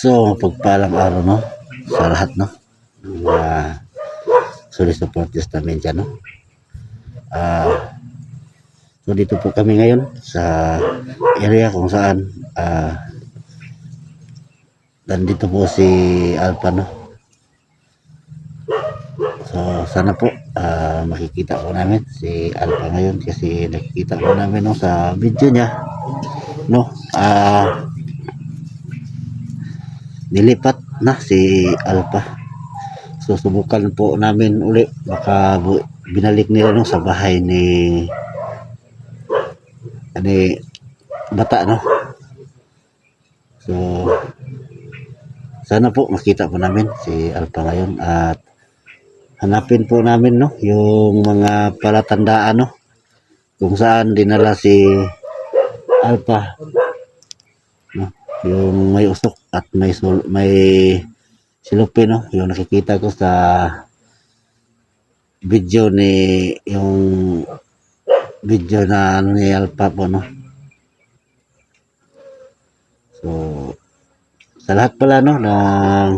So, pagpalang araw, no? Sa lahat, no? Mga solid supporters namin dyan, no? So, dito po kami ngayon sa area kung saan nandito po si Alpha, no? So, sana po makikita po namin si Alpha ngayon kasi nakikita po namin, no, sa video niya, no? Nilipat na si Alpha. So subukan po namin uli baka binalik nila, no, sa bahay ni bata, no. So sana po makita po namin si Alpha ngayon at hanapin po namin, no, yung mga palatandaan, no, kung saan dinala si Alpha, no, yung may usok at may silupin, no, yung nakikita ko sa video yung video na ni Alpha po, no. So sa lahat pala, no, ng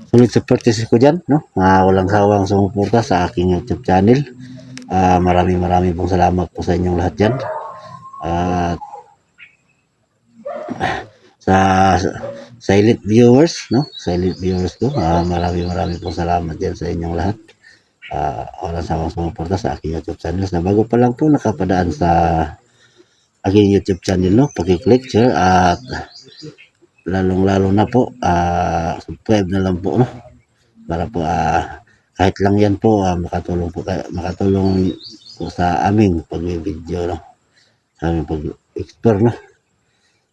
sulit supporters ko dyan, no, walang sawang sumuporta sa aking YouTube channel. Maraming pong salamat po sa inyong lahat dyan. At sa silent viewers, no, ko, maraming pong salamat dyan sa inyong lahat. Walang sawang sumuporta sa aking YouTube channel na bago pa lang po nakapadaan sa aking YouTube channel, no, paki-click, share at lalong-lalo na po subscribe na lang po, no, para po kahit lang yan po makatulong po sa aming pag-video, no, sa aming pag-explore, no.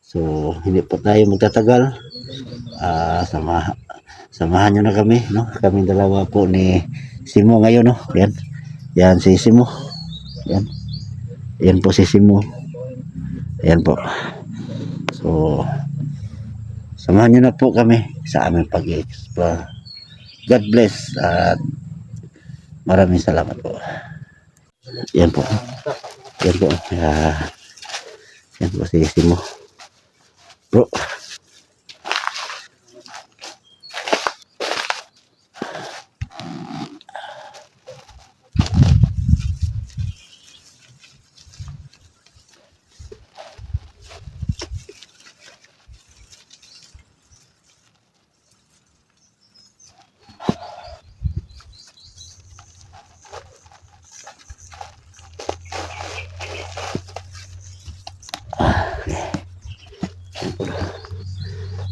So hindi po tayo magtatagal, samahan nyo na kami, no, kaming dalawa po ni Simo ngayon, no. Yan si Simo, yan po si Simo, yan po. So samahan nyo na po kami sa aming pag-explore. God bless at maraming salamat po. Yan po. Yan po. Yan po si Simo. Bro.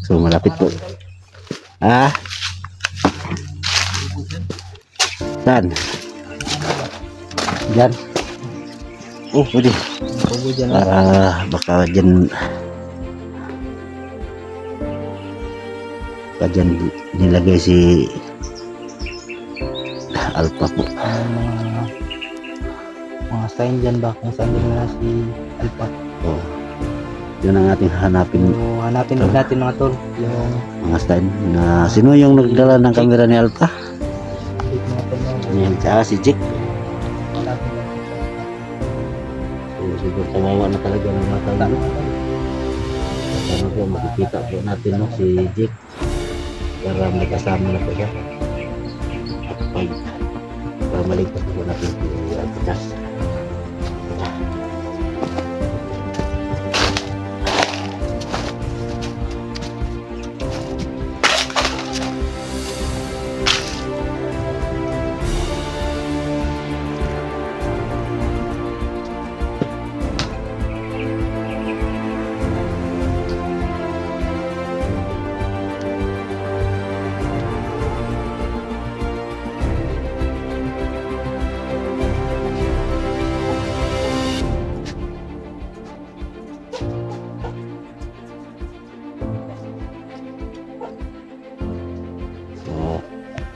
So malapit po. Saan? Diyan. Pwede. Baka dyan nilagay si Alpha po. Mga sign dyan ba kung saan din na si Alpha? Yun ang ating hanapin. Hanapin natin mga tol, yung mga sign na sino yung nagdala ng camera ni Alpha. Yan si Jake. Siguro kawawa na talaga ng mga tao. Sana po makikita po natin, no, si Jake para may kasama na po siya at para maligtas po natin si Alpha.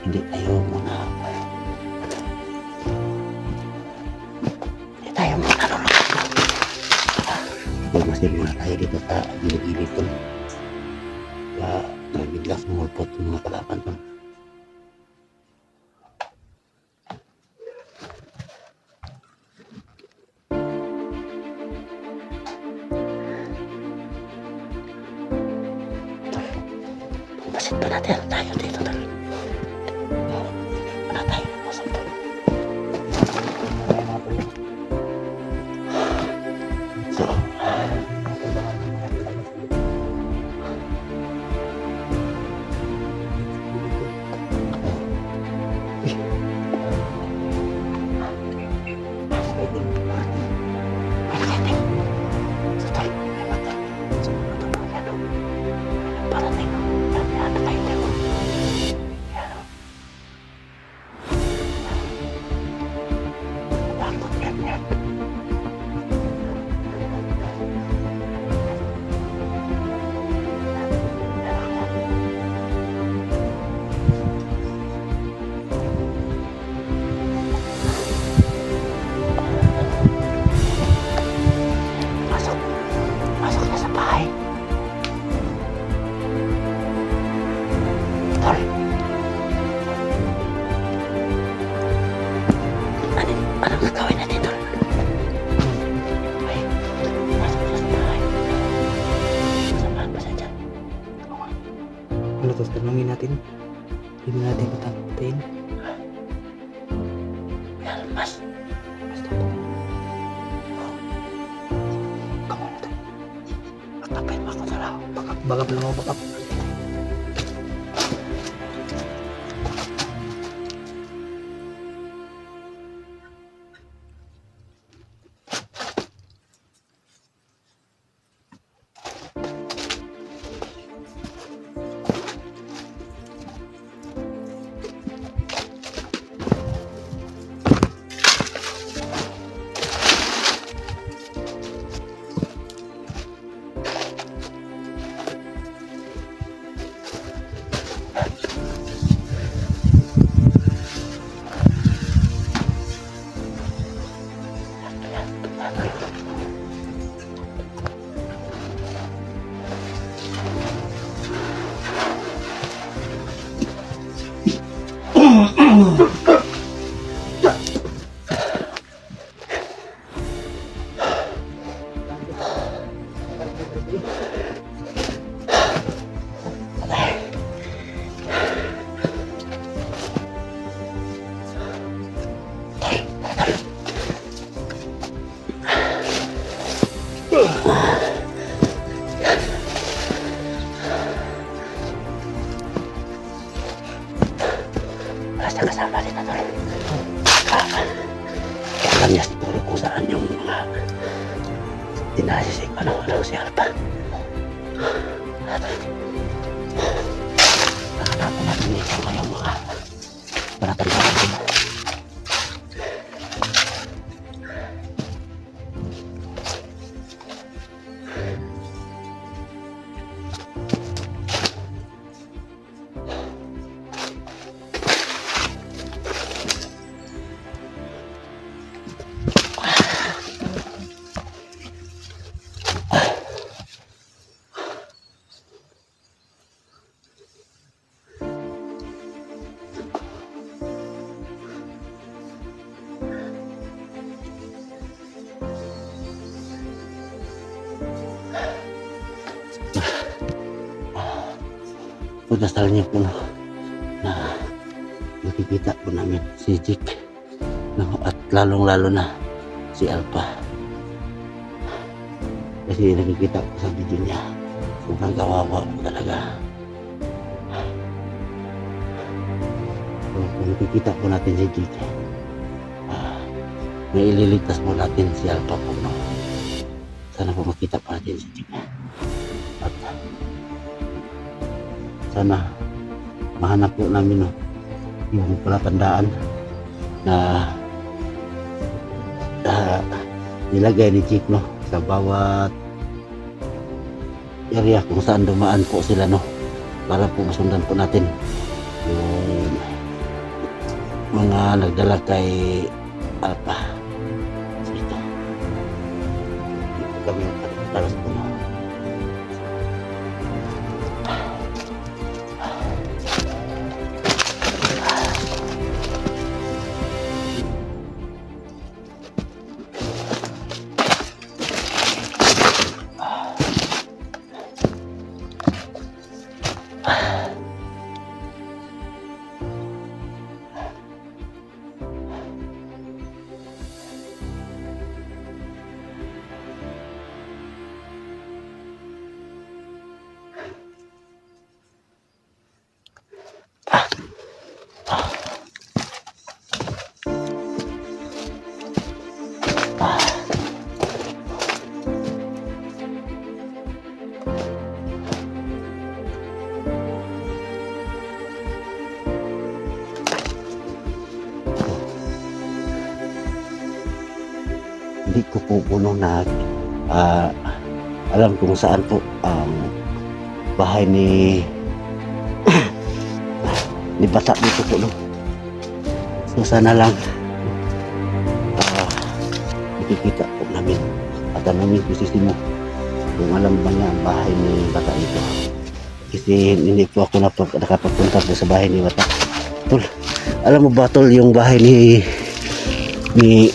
Hindi tayo mananulog. Magmasid muna tayo dito sa gilid-gilid ko. Biglang sumulpot yung mga kalaban ko. Exit pa natin. Tayo dito na. Wala tayo. So, masok na sa bahay. Tol. Anong gagawin natin, Tol? Ay, masok na sa bahay. Samahan ba siya dyan? Ano to, tanungin natin. Hindi natin patayin. Yan, mas. Come on, Tol. Patapin mo ako sa lao. Bakap lang ako, bakap. Wala siya kasama dito, Tol. Alam niya siguro kung saan yung mga dinasisig ano si Alpa. Nakatapo natin dito yung mga palatandaan din. Pagdasal niyo po na nakikita po namin si Jik at lalong-lalo na si Alpa. Kasi nakikita ko sa video niya sobrang kawawa po talaga. So, kung nakikita po natin si Jik, may ililigtas po natin si Alpa po, no? Sana po makita po natin si Jik. At sana mahanap po namin, no, yung palatandaan na nilagay ni Jik, no, sa bawat area kung saan dumaan po sila, no, para po masundan po natin yung mga nagdala kay Alpa. So ito kami yung talas po, no. hindi ko po puno na alam kung saan po ang bahay ni ni bata dito po, no? So sana lang makikita po namin at tanongin ko si Simo kung alam ba niya ang bahay ni bata dito, kasi hindi po ako nakapagpunta po sa bahay ni bata. Tol, alam mo ba tol yung bahay ni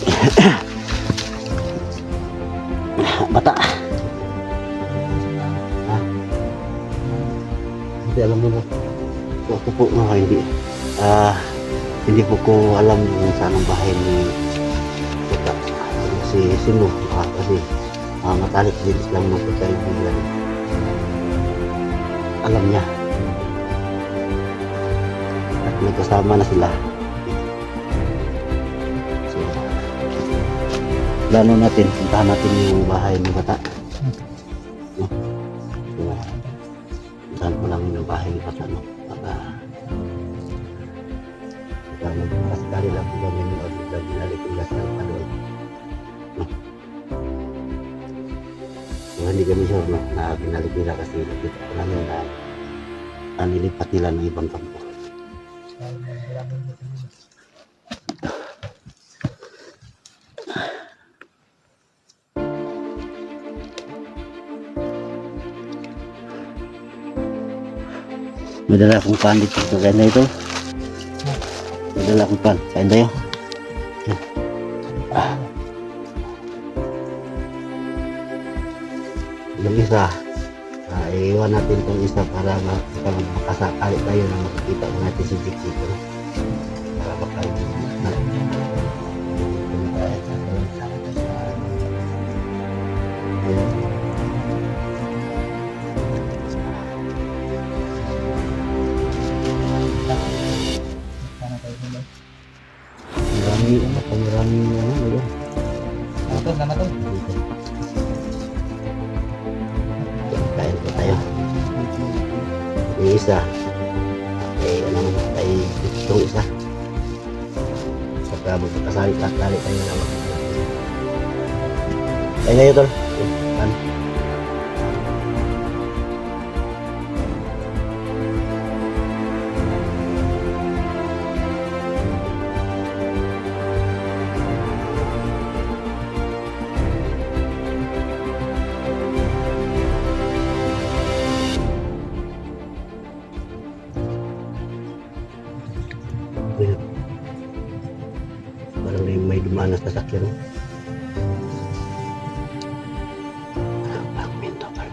bata? Ha? Hindi alam mo na. So, ako po mga hindi po ko alam kung saan ang bahay ni bata. Si Simo kasi matalik din lang ng pagkaibigan. Alam niya at nagkasama na sila. So, plano natin, puntahan natin yung bahay ni bata, no? So, puntahan ko lang yung bahay ni bata, no? Baka magpasikali lang po kami o binalik yung gas ng panood, no? So, hindi kami sure, no, na binalik nila kasi nakita ko namin na nilipat nila ng ibang kampo. May dala akong pan dito sa kanya ito. May dala akong pan. Kain tayo. Yung isa, iiwan natin itong isa para makasakali tayo na makikita ko natin si Jixi ko. Para baka maraming ano ba? Nama to. Kain po tayo. Yung isa ay itong isa saka magkakasali tayo naman. Kain kayo tol. Ano? Parang may dumaan na sasakyan. Parang minto tol.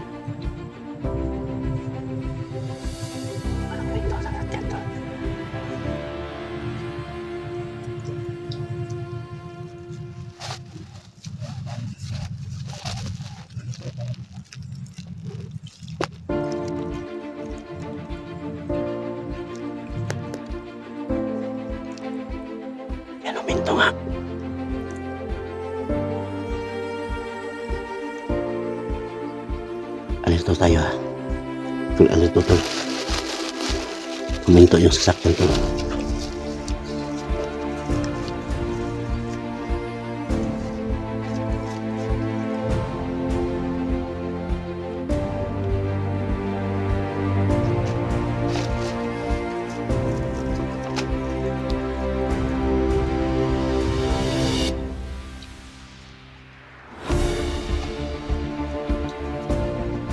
Parang minto sa sasakyan tol. Yan ang minto nga. Alerto tayo ha. Tol, alerto tol. Kuminto yung sasakyan tol.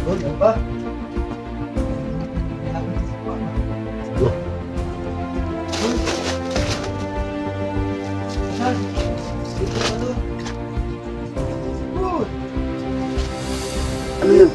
Ano ba? Ano yun?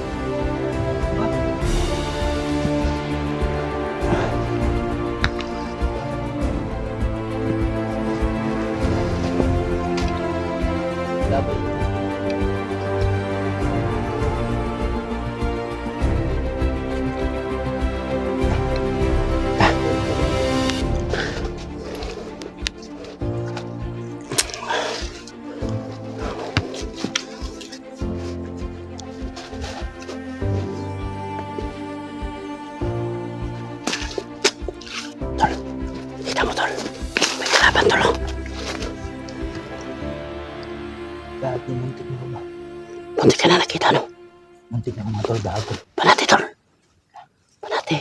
Dati muntik na ba? Muntik ka na nakita, no? Muntik na mga tol bago. Panati, tol. Panati.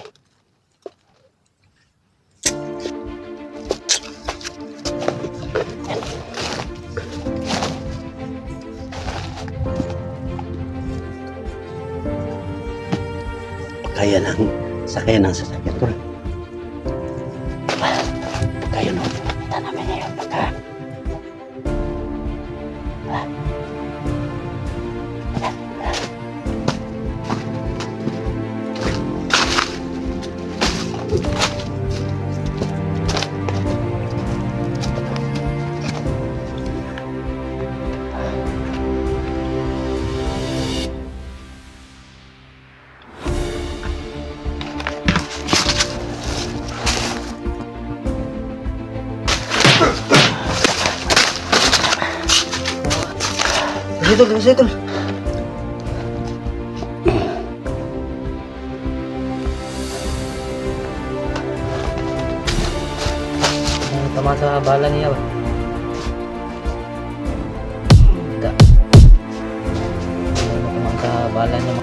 Kaya ng sakay ng sasakyan, tol. Kaya no, kita namin ngayon pagka Sige, tol. Tama sa bala niya ba? Tama sa bala niya.